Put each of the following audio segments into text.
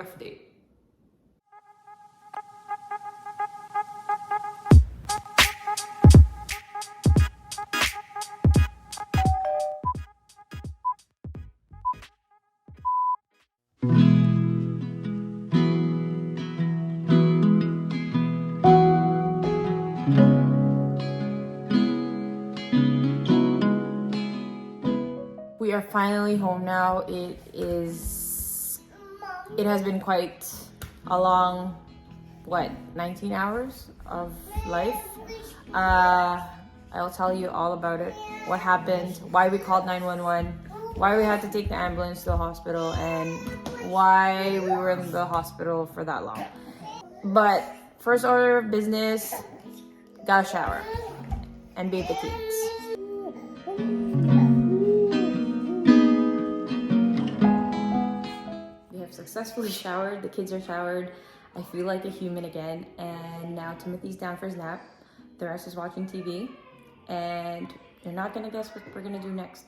rough day. We are finally home now. It has been quite a long, 19 hours of life. I'll tell you all about it, what happened, why we called 911, why we had to take the ambulance to the hospital, and why we were in the hospital for that long. But first order of business, gotta shower and bathe the kids. We have successfully showered, the kids are showered. I feel like a human again, and now Timothy's down for his nap. The rest is watching TV, and you're not gonna guess what we're gonna do next.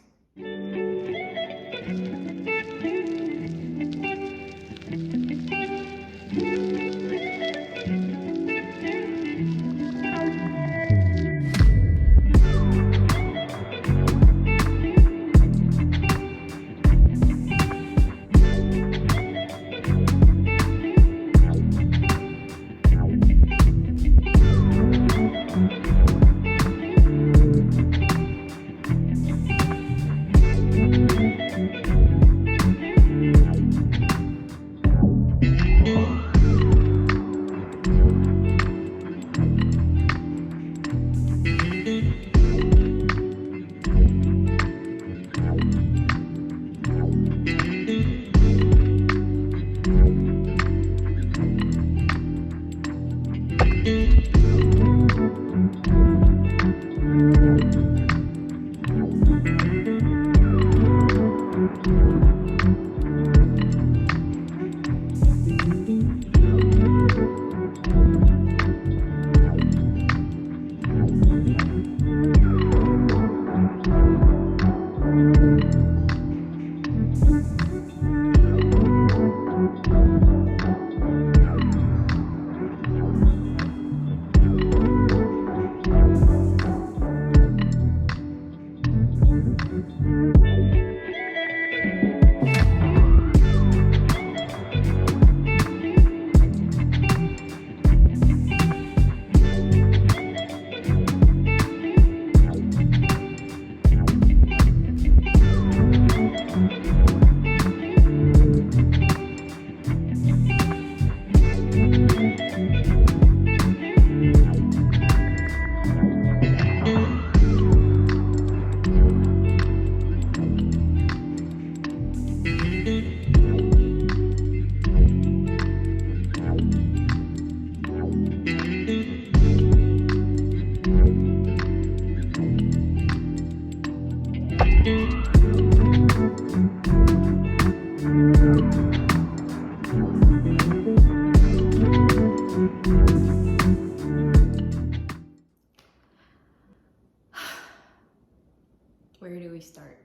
Where do we start?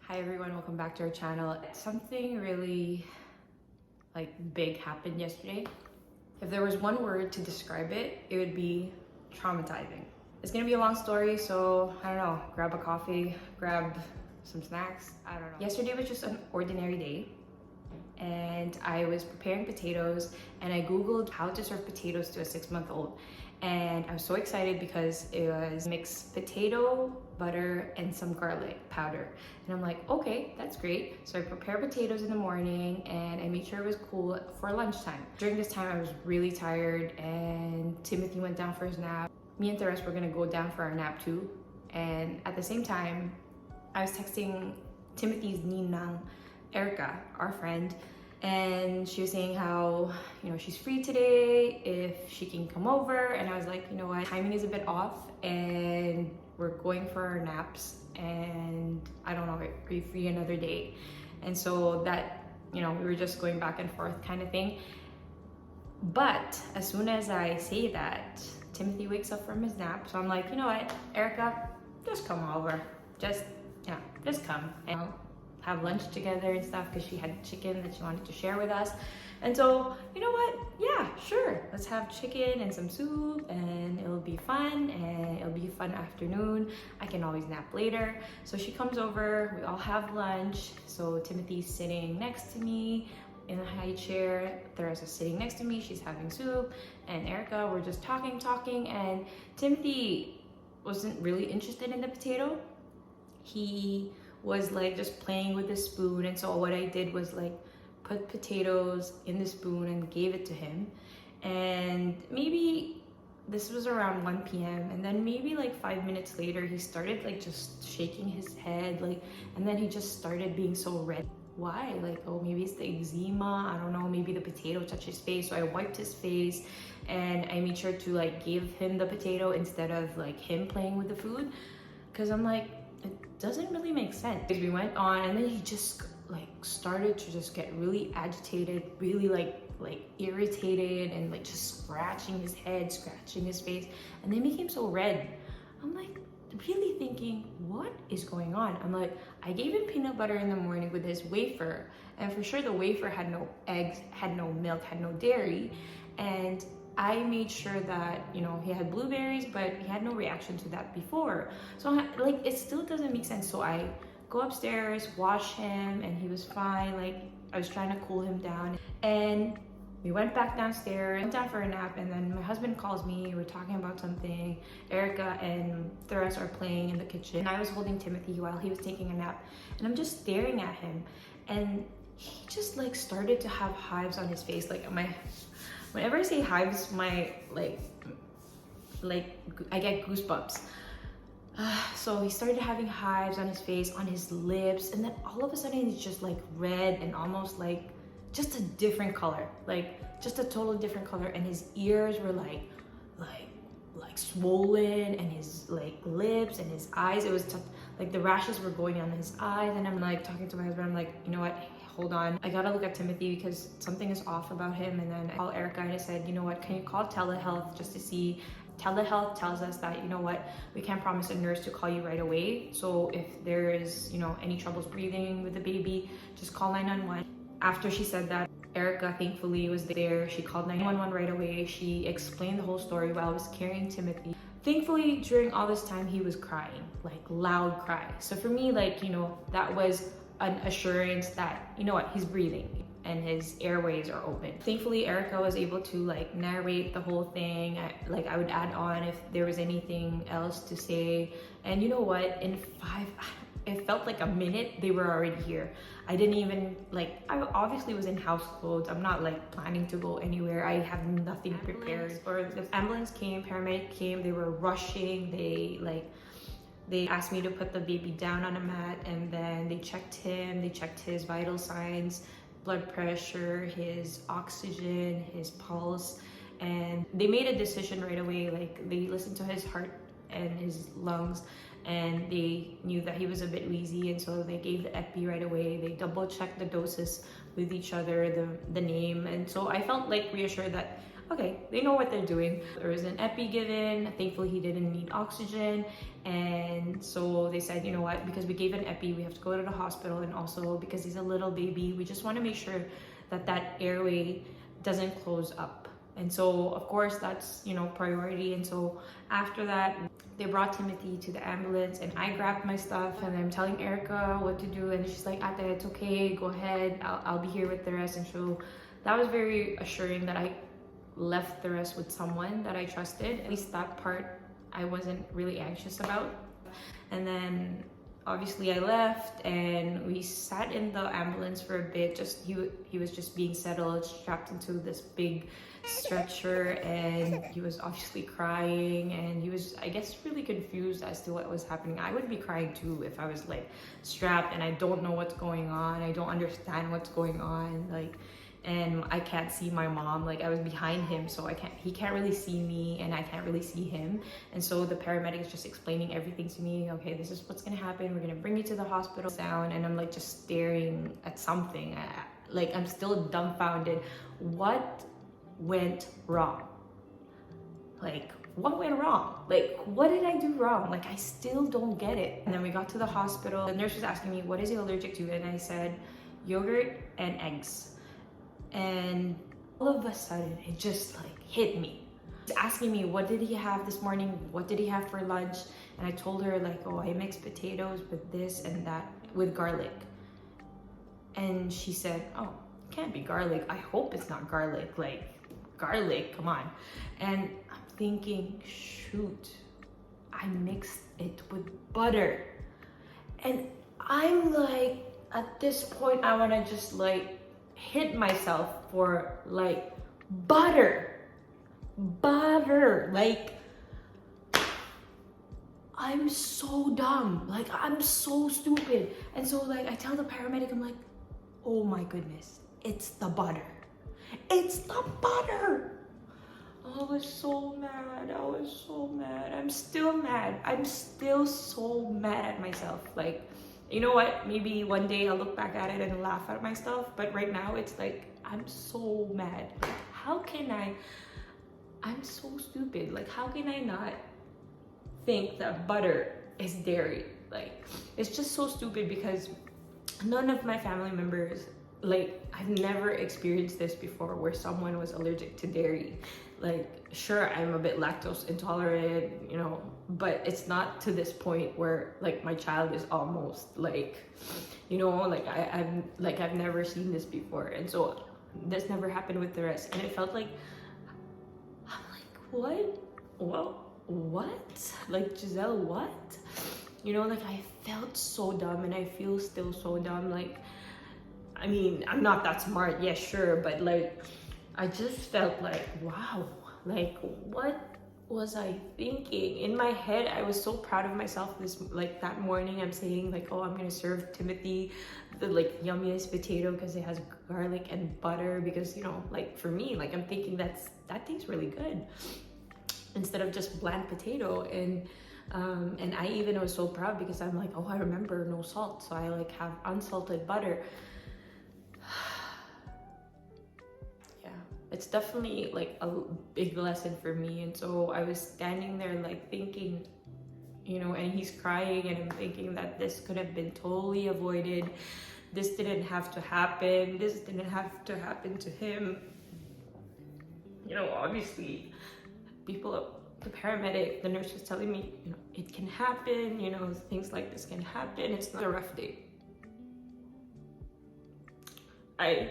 Hi everyone, welcome back to our channel. Something really big happened yesterday. If there was one word to describe it, it would be traumatizing. It's gonna be a long story, so I don't know, grab a coffee, grab some snacks, I don't know. Yesterday was just an ordinary day, and I was preparing potatoes, and I googled how to serve potatoes to a 6-month-old, and I was so excited because it was mixed potato, butter, and some garlic powder, and I'm like, okay, that's great. So I prepared potatoes in the morning, and I made sure it was cool for lunchtime. During this time I was really tired, and Timothy went down for his nap. Me and Teres were gonna go down for our nap too, and at the same time I was texting Timothy's ninang, Erica, our friend, and she was saying how, she's free today, if she can come over. And I was like, you know what, timing is a bit off, and we're going for our naps, and I don't know, are you free another day? And so that, we were just going back and forth kind of thing. But as soon as I say that, Timothy wakes up from his nap. So I'm like, you know what, Erica, just come over. Just come and have lunch together and stuff because she had chicken that she wanted to share with us. And so, you know what? Yeah, sure. Let's have chicken and some soup and it'll be fun and it'll be a fun afternoon. I can always nap later. So she comes over, we all have lunch. So Timothy's sitting next to me in a high chair. Theresa's sitting next to me, she's having soup. And Erica, we're just talking. And Timothy wasn't really interested in the potato. He was like just playing with the spoon. And so what I did was like put potatoes in the spoon and gave it to him. And maybe this was around 1 p.m. and then maybe like 5 minutes later he started like just shaking his head, like, and then he just started being so red. Why? Like, oh, maybe it's the eczema, I don't know, maybe the potato touched his face. So I wiped his face and I made sure to like give him the potato instead of like him playing with the food, because I'm like, it doesn't really make sense. We went on and then he just like started to just get really agitated, really like irritated, and like just scratching his head, scratching his face, and they became so red. I'm like really thinking, what is going on? I'm like, I gave him peanut butter in the morning with his wafer, and for sure the wafer had no eggs, had no milk, had no dairy, and I made sure that, you know, he had blueberries, but he had no reaction to that before. So like, it still doesn't make sense. So I go upstairs, wash him, and he was fine. Like, I was trying to cool him down. And we went back downstairs, went down for a nap, and then my husband calls me, we're talking about something. Erica and Theresa are playing in the kitchen. I was holding Timothy while he was taking a nap, and I'm just staring at him. And he just like started to have hives on his face. Like whenever I say hives, my like I get goosebumps. So he started having hives on his face, on his lips, and then all of a sudden he's just like red and almost like just a different color, like just a total different color. And his ears were like swollen, and his like lips and his eyes, it was like the rashes were going on his eyes. And I'm like talking to my husband, I'm like, you know what, hold on, I gotta look at Timothy because something is off about him. And then I called Erica and I said, you know what, can you call telehealth just to see. Telehealth tells us that, you know what, we can't promise a nurse to call you right away. So if there is, you know, any troubles breathing with the baby, just call 911. After she said that, Erica thankfully was there. She called 911 right away. She explained the whole story while I was carrying Timothy. Thankfully, during all this time, he was crying, like loud cry. So for me, like, you know, that was an assurance that, you know what, he's breathing and his airways are open. Thankfully, Erica was able to like narrate the whole thing. I would add on if there was anything else to say. And you know what, it felt like a minute, they were already here. I didn't even like, I obviously was in house clothes. I'm not like planning to go anywhere. I have nothing prepared. Or the ambulance came, paramedic came, they were rushing. They asked me to put the baby down on a mat, and then they checked him, they checked his vital signs, blood pressure, his oxygen, his pulse, and they made a decision right away. Like, they listened to his heart and his lungs, and they knew that he was a bit wheezy, and so they gave the epi right away. They double checked the doses with each other, the name, and so I felt like reassured that, okay, they know what they're doing. There was an epi given. Thankfully, he didn't need oxygen. And so they said, you know what, because we gave an epi, we have to go to the hospital. And also because he's a little baby, we just want to make sure that that airway doesn't close up. And so, of course, that's, you know, priority. And so after that, they brought Timothy to the ambulance, and I grabbed my stuff and I'm telling Erica what to do. And she's like, Ate, it's okay, go ahead. I'll be here with the rest. And so that was very assuring that I left the rest with someone that I trusted. At least that part I wasn't really anxious about. And then obviously I left and we sat in the ambulance for a bit. Just he was just being settled, strapped into this big stretcher, and he was obviously crying, and he was, I guess, really confused as to what was happening. I would be crying too if I was like strapped and I don't know what's going on. I don't understand what's going on, like, and I can't see my mom. Like, I was behind him, so he can't really see me and I can't really see him. And so the paramedic is just explaining everything to me. Okay, this is what's gonna happen. We're gonna bring you to the hospital sound. And I'm like just staring at something. Like, I'm still dumbfounded. What went wrong? Like, what went wrong? Like, what did I do wrong? Like, I still don't get it. And then we got to the hospital. The nurse was asking me, what is he allergic to? And I said, yogurt and eggs. And all of a sudden, it just like hit me. She's asking me, what did he have this morning? What did he have for lunch? And I told her like, oh, I mixed potatoes with this and that with garlic. And she said, oh, it can't be garlic. I hope it's not garlic. Like, garlic, come on. And I'm thinking, shoot, I mixed it with butter. And I'm like, at this point, I want to just like hit myself for like butter. Like, I'm so dumb. Like, I'm so stupid. And so like, I tell the paramedic, I'm like, oh my goodness, it's the butter. It's the butter. I was so mad. I was so mad. I'm still mad. I'm still so mad at myself. Like, you know what? Maybe one day I'll look back at it and laugh at myself. But right now it's like, I'm so mad. Like, how can I'm so stupid. Like, how can I not think that butter is dairy? Like, it's just so stupid because none of my family members, like, I've never experienced this before where someone was allergic to dairy. Like, sure, I'm a bit lactose intolerant, you know, but it's not to this point where like my child is almost like, you know, like I've never seen this before. And so this never happened with the rest. And it felt like, I'm like, what? Well, what? Like, Giselle, what? You know, like, I felt so dumb and I feel still so dumb. Like, I mean, I'm not that smart, yeah, sure, but like, I just felt like, wow, like, what was I thinking? In my head, I was so proud of myself. Like, that morning, I'm saying like, oh, I'm gonna serve Timothy the like yummiest potato because it has garlic and butter, because, you know, like, for me, like, I'm thinking that tastes really good instead of just bland potato. And I even was so proud because I'm like, oh, I remember no salt, so I like have unsalted butter. Yeah, it's definitely like a big lesson for me. And so I was standing there like thinking, you know, and he's crying and I'm thinking that this could have been totally avoided. This didn't have to happen. This didn't have to happen to him. You know, obviously the paramedic, the nurse was telling me, you know, it can happen, you know, things like this can happen. It's not a rough day. I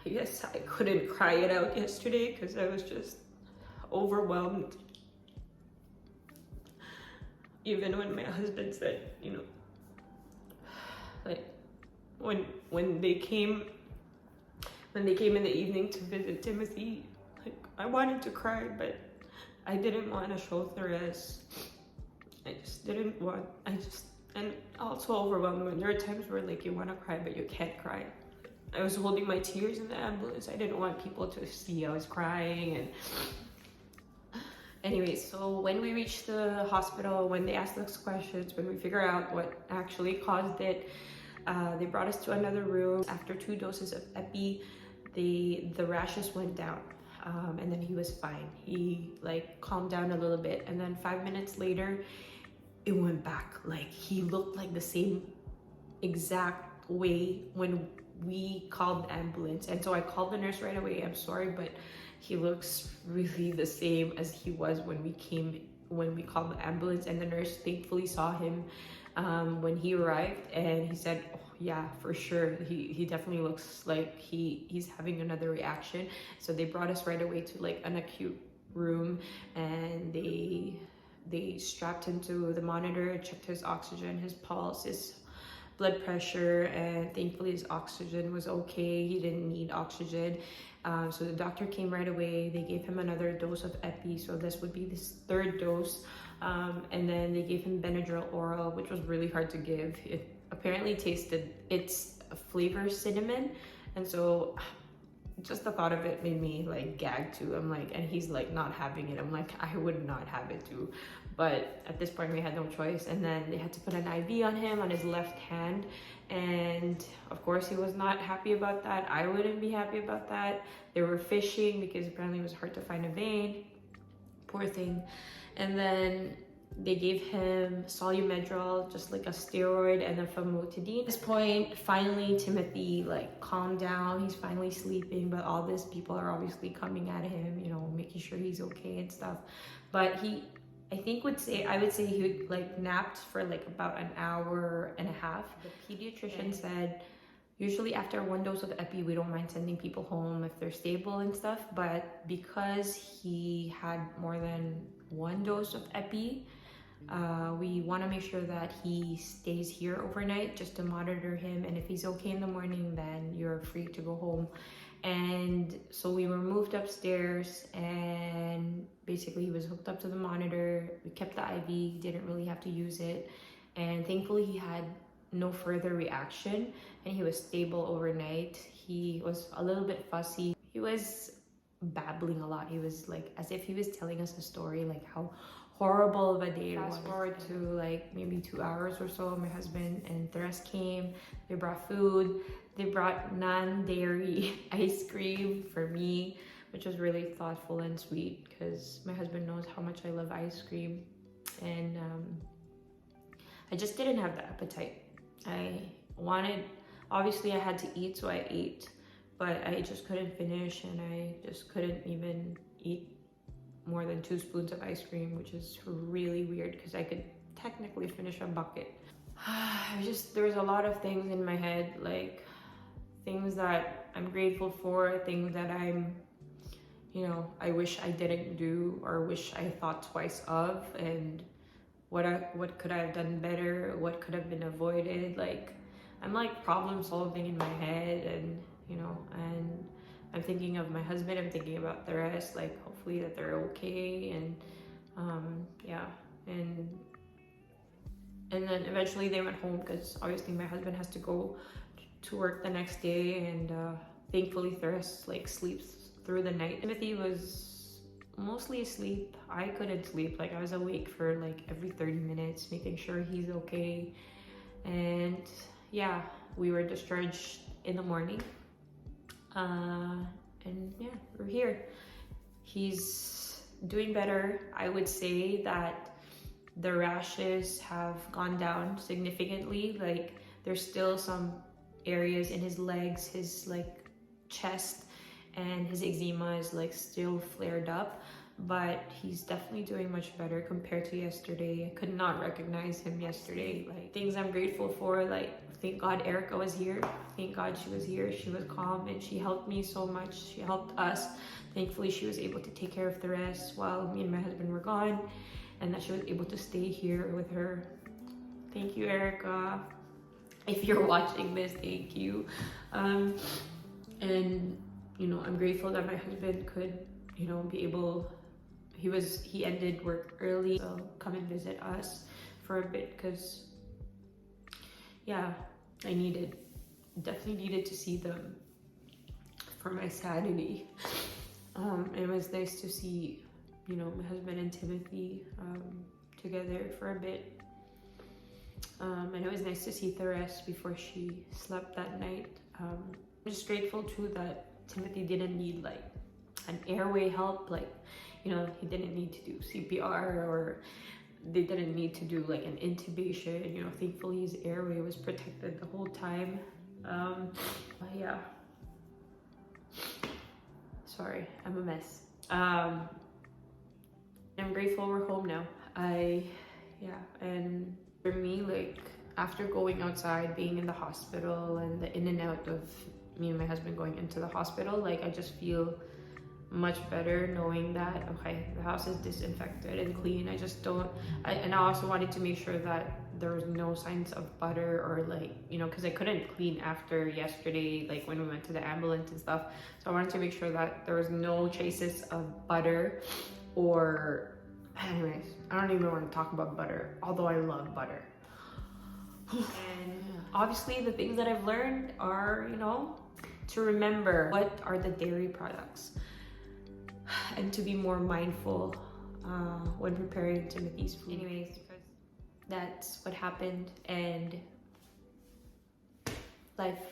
guess I couldn't cry it out yesterday because I was just overwhelmed. Even when my husband said, you know, like, when they came in the evening to visit Timothy, like, I wanted to cry, but I didn't want to show Therese. I just didn't want, and also overwhelmed when there are times where like you want to cry, but you can't cry. I was holding my tears in the ambulance. I didn't want people to see I was crying. And anyway, so when we reached the hospital, when they asked us questions, when we figure out what actually caused it, they brought us to another room. After 2 doses of epi, the rashes went down, and then he was fine. He like calmed down a little bit, and then 5 minutes later, it went back. Like, he looked like the same exact way when we called the ambulance. And so I called the nurse right away. I'm sorry, but he looks really the same as he was when we called the ambulance. And the nurse thankfully saw him when he arrived, and he said, oh yeah, for sure, he definitely looks like he's having another reaction. So they brought us right away to like an acute room, and they strapped him to the monitor, checked his oxygen, his pulse, his blood pressure, and thankfully his oxygen was okay. He didn't need oxygen. So the doctor came right away. They gave him another dose of epi, so this would be this 3rd dose. And then they gave him Benadryl oral, which was really hard to give. It apparently tasted, its flavor cinnamon, and so just the thought of it made me like gag too. I'm like, and he's like not having it. I'm like, I would not have it too. But at this point we had no choice. And then they had to put an IV on him on his left hand. And of course he was not happy about that. I wouldn't be happy about that. They were fishing because apparently it was hard to find a vein. poor thing. And then they gave him Solumedrol, just like a steroid, and then famotidine. At this point, finally, Timothy like calmed down. He's finally sleeping, but all these people are obviously coming at him, you know, making sure he's okay and stuff. But I would say he would like napped for like about an hour and a half. The pediatrician said, usually after one dose of epi, we don't mind sending people home if they're stable and stuff. But because he had more than one dose of epi, we want to make sure that he stays here overnight just to monitor him. And if he's okay in the morning, then you're free to go home. And so we were moved upstairs, and basically he was hooked up to the monitor. We kept the IV, didn't really have to use it. And thankfully he had no further reaction, and he was stable overnight. He was a little bit fussy. He was babbling a lot. He was like, as if he was telling us a story, like how horrible of a day it was. Fast forward to like maybe 2 hours or so, my husband and the rest came. They brought food. They brought non-dairy ice cream for me, which was really thoughtful and sweet because my husband knows how much I love ice cream. And I just didn't have the appetite. Obviously I had to eat, so I ate, but I just couldn't finish, and I just couldn't even eat more than 2 spoons of ice cream, which is really weird because I could technically finish a bucket. There was a lot of things in my head, like things that I'm grateful for, things that I wish I didn't do or wish I thought twice of, and what could I have done better, what could have been avoided. Like I'm like problem solving in my head, and and I'm thinking of my husband, I'm thinking about the rest, like hopefully that they're okay, and yeah, and then eventually they went home because obviously my husband has to go to work the next day, and thankfully Thuris like sleeps through the night. Timothy was mostly asleep. I couldn't sleep. Like I was awake for like every 30 minutes making sure he's okay. And yeah, we were discharged in the morning, and yeah, we're here. He's doing better. I would say that the rashes have gone down significantly. Like there's still some areas in his legs, his like chest, and his eczema is like still flared up, but he's definitely doing much better compared to yesterday. I could not recognize him yesterday. Like things I'm grateful for, like thank God Erica was here. Thank God she was here. She was calm and she helped me so much. She helped us. Thankfully she was able to take care of the rest while me and my husband were gone, and that she was able to stay here with her. Thank you, Erica. If you're watching this, thank you. And I'm grateful that my husband could, be able, he ended work early, so come and visit us for a bit, because yeah, I definitely needed to see them for my sanity. It was nice to see, my husband and Timothy together for a bit. And it was nice to see Therese before she slept that night. I'm just grateful too that Timothy didn't need like an airway help, like he didn't need to do CPR, or they didn't need to do like an intubation. Thankfully his airway was protected the whole time. Yeah, sorry, I'm a mess. I'm grateful we're home now. And for me, like after going outside, being in the hospital, and the in and out of me and my husband going into the hospital, like I just feel much better knowing that okay, the house is disinfected and clean. And I also wanted to make sure that there was no signs of butter, or like because I couldn't clean after yesterday, like when we went to the ambulance and stuff. So I wanted to make sure that there was no traces of butter, or anyways, I don't even want to talk about butter, although I love butter. And obviously the things that I've learned are, to remember what are the dairy products, and to be more mindful when preparing Timothy's food. Anyways, that's what happened, and life.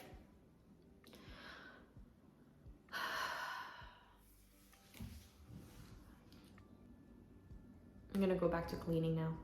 I'm gonna go back to cleaning now.